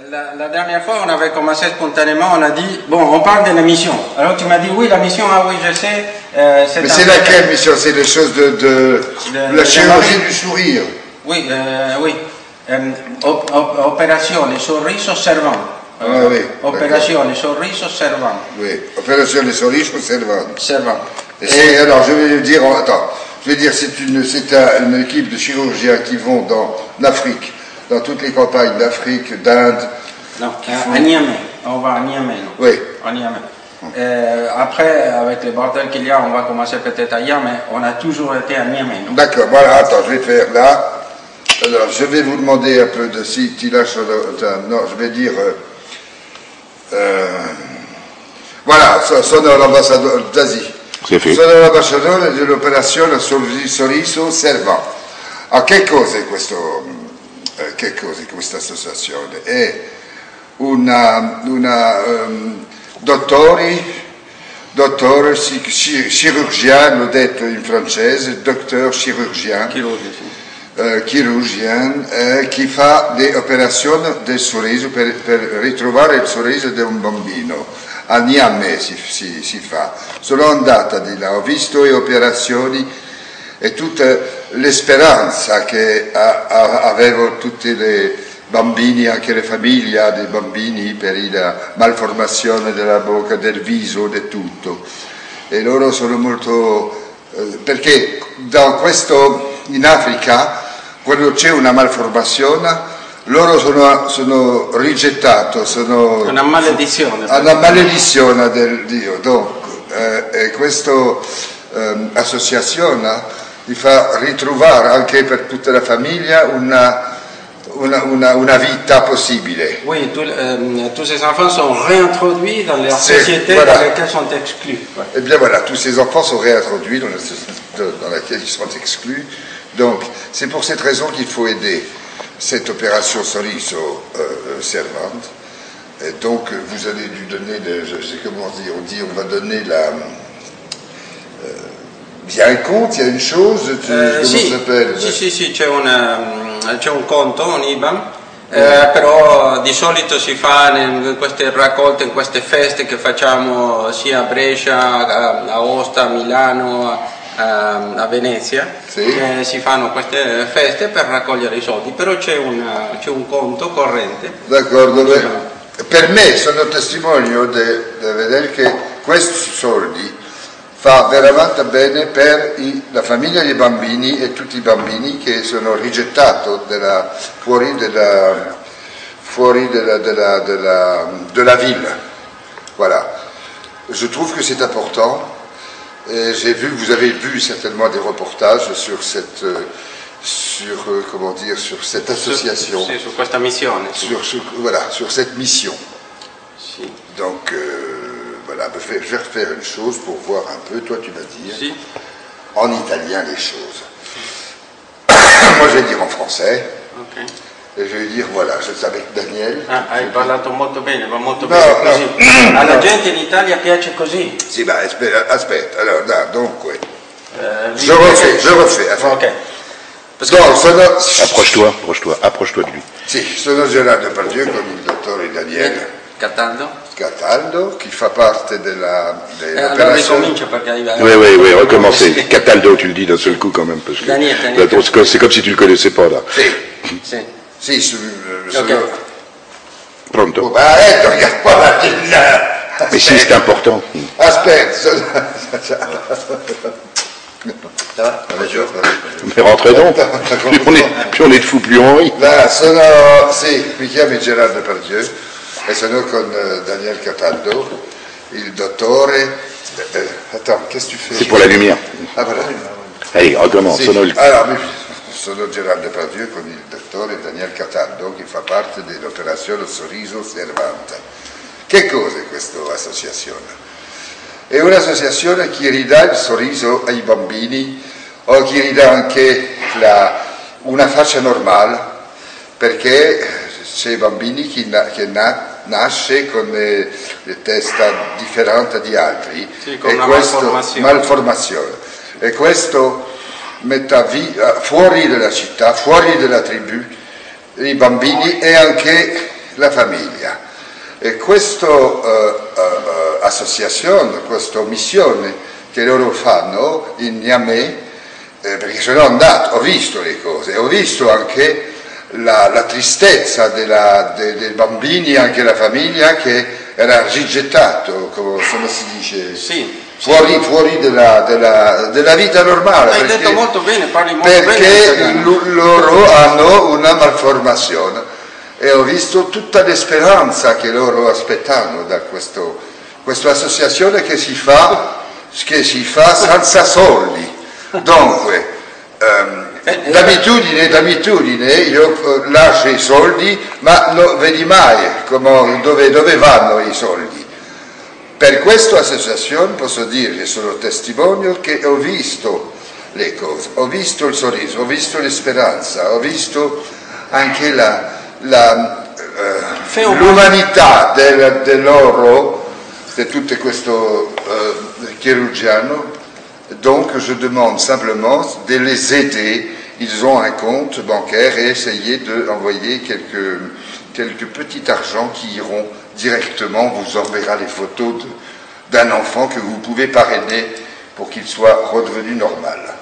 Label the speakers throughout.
Speaker 1: La dernière fois, on avait commencé spontanément, on a dit, bon, on parle de la mission. Alors tu m'as dit, oui, la mission, ah oui, je sais.
Speaker 2: Mais c'est laquelle mission? C'est les choses de la chirurgie du sourire.
Speaker 1: Oui, oui. Operazione sorriso servante.
Speaker 2: Oui,
Speaker 1: Operazione sorriso servante.
Speaker 2: Oui, opération sorriso servante.
Speaker 1: Servante.
Speaker 2: Alors, je vais dire, attends, je vais dire, c'est une équipe de chirurgiens qui vont dans l'Afrique, dans toutes les campagnes d'Afrique, d'Inde.
Speaker 1: Non, à Niamey. On va à Niamey.
Speaker 2: Oui.
Speaker 1: À Niamey. Après, avec les bordels qu'il y a, on va commencer peut-être à Niamey. On a toujours été à Niamey.
Speaker 2: D'accord, voilà, attends, je vais faire là. Alors, je vais vous demander un peu de si tu lâches. Non, je vais dire. Voilà, sono l'ambasciatore d'Asie. Sono l'ambasciatore dell'operazione Sorriso Servante. Che cos'è questa associazione? È dottore chirurgien, l'ho detto in francese, docteur chirurgien, chirurgien che fa le operazioni del sorriso per ritrovare il sorriso di un bambino. A Niamey si fa. Sono andata di là, ho visto le operazioni e tutta l'esperanza che avevo tutti i bambini, anche le famiglie dei bambini per la malformazione della bocca, del viso, di tutto. E loro sono molto... perché in Africa, quando c'è una malformazione, loro sono rigettati, sono
Speaker 1: una maledizione.
Speaker 2: Una maledizione del Dio. E questa associazione li fa ritrovare anche per tutta la famiglia una vita possibile.
Speaker 1: Oui, tous ces enfants sont réintroduits dans leur société dans laquelle ils sont exclus.
Speaker 2: Et bien voilà, tous ces enfants sont réintroduits dans la société dans laquelle ils sont exclus. Donc, c'est pour cette raison qu'il faut aider cette opération Sorriso Servante. Et donc, vous allez lui donner, je sais comment dire, on va donner il y a un compte, il y a une chose, comment ça s'appelle?
Speaker 1: Sì, c'è un conto, un IBAN, però di solito si fa in queste raccolte, in queste feste che facciamo sia a Brescia, a Aosta, a Milano, a Venezia, si fanno queste feste per raccogliere i soldi, però c'è un conto corrente.
Speaker 2: D'accordo, per me sono testimonio di vedere che questi soldi fa veramente bene per la famiglia dei bambini e tutti i bambini che sono rigettati fuori della ville. Voilà. Je trouve que c'est important. Vous avez vu certainement des reportages sur cette association.
Speaker 1: Sur questa missione.
Speaker 2: Sur cette mission.
Speaker 1: Si.
Speaker 2: Donc, voilà, je vais refaire une chose pour voir un peu, toi tu vas dire en italien les choses. Moi je vais dire en français. Ok. E je vais dire, voilà, je sais avec Daniel.
Speaker 1: Hai parlato molto bene, va molto bene così. Alla gente in Italia piace così.
Speaker 2: Sì, ma aspetta, allora, dunque. Je refais.
Speaker 1: Ok.
Speaker 2: Approche-toi de lui. Sì, sono Gerardo Depardieu con il dottore Daniele Cataldo, qui fa parte dell'opération.
Speaker 1: Allora ricomincia perché
Speaker 3: Oui, recommencer. Cataldo, tu le dis d'un seul coup quand même, parce que
Speaker 1: Daniel.
Speaker 3: C'est comme si tu le connaissais pas là.
Speaker 2: Sì,
Speaker 1: okay.
Speaker 3: Pronto?
Speaker 2: Oh, bah arrête, regarde pas là.
Speaker 3: Mais si, c'est important.
Speaker 2: Aspetta.
Speaker 3: Mais rentrez donc. Plus on est de fous, plus on rit.
Speaker 2: Là, mi chiamo Gerardo Depardieu e sono con Daniel Cataldo, il dottore. Attends, qu'est-ce que tu fais?
Speaker 3: C'est pour la lumière.
Speaker 2: Ah voilà.
Speaker 3: Allez, recommence.
Speaker 2: Sono Gerardo Depardieu con il dottore Daniel Cataldo che fa parte dell'operazione Sorriso Servante. Che cos'è questa associazione? È un'associazione che ridà il sorriso ai bambini o che ridà anche una faccia normale, perché c'è bambini che nasce con le teste differenti di altri,
Speaker 1: con una
Speaker 2: malformazione. E questo mette fuori dalla città, fuori dalla tribù, i bambini e anche la famiglia. E questa associazione, questa missione che loro fanno in Niamey, perché sono andato, ho visto le cose, ho visto anche la tristezza dei bambini, anche la famiglia che era rigettato, come si dice,
Speaker 1: Sì.
Speaker 2: fuori della vita normale.
Speaker 1: Hai detto molto bene, parli molto bene.
Speaker 2: Perché loro hanno una malformazione e ho visto tutta la speranza che loro aspettano da questa associazione che si fa senza soldi. Dunque, d'abitudine io lascio i soldi, ma non vedi mai dove vanno i soldi. Per questa associazione posso dire che sono testimonio che ho visto le cose, ho visto il sorriso, ho visto la speranza, ho visto anche l'umanità di tutto questo chirurgiano. Donc je demande simplement de les aider. Ils ont un compte bancaire et essayer d'envoyer quelques petits argents qui iront directement, on vous enverra les photos d'un enfant que vous pouvez parrainer pour qu'il soit redevenu normal.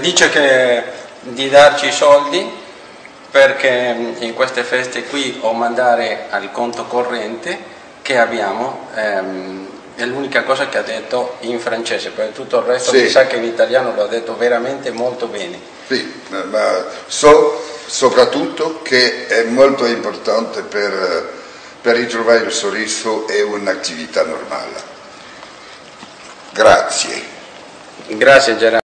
Speaker 1: Dice di darci i soldi perché in queste feste qui o mandare al conto corrente che abbiamo, è l'unica cosa che ha detto in francese, per tutto il resto mi sa che in italiano lo ha detto veramente molto bene.
Speaker 2: Sì, ma so soprattutto che è molto importante per ritrovare il sorriso e un'attività normale. Grazie.
Speaker 1: Grazie Gerardo.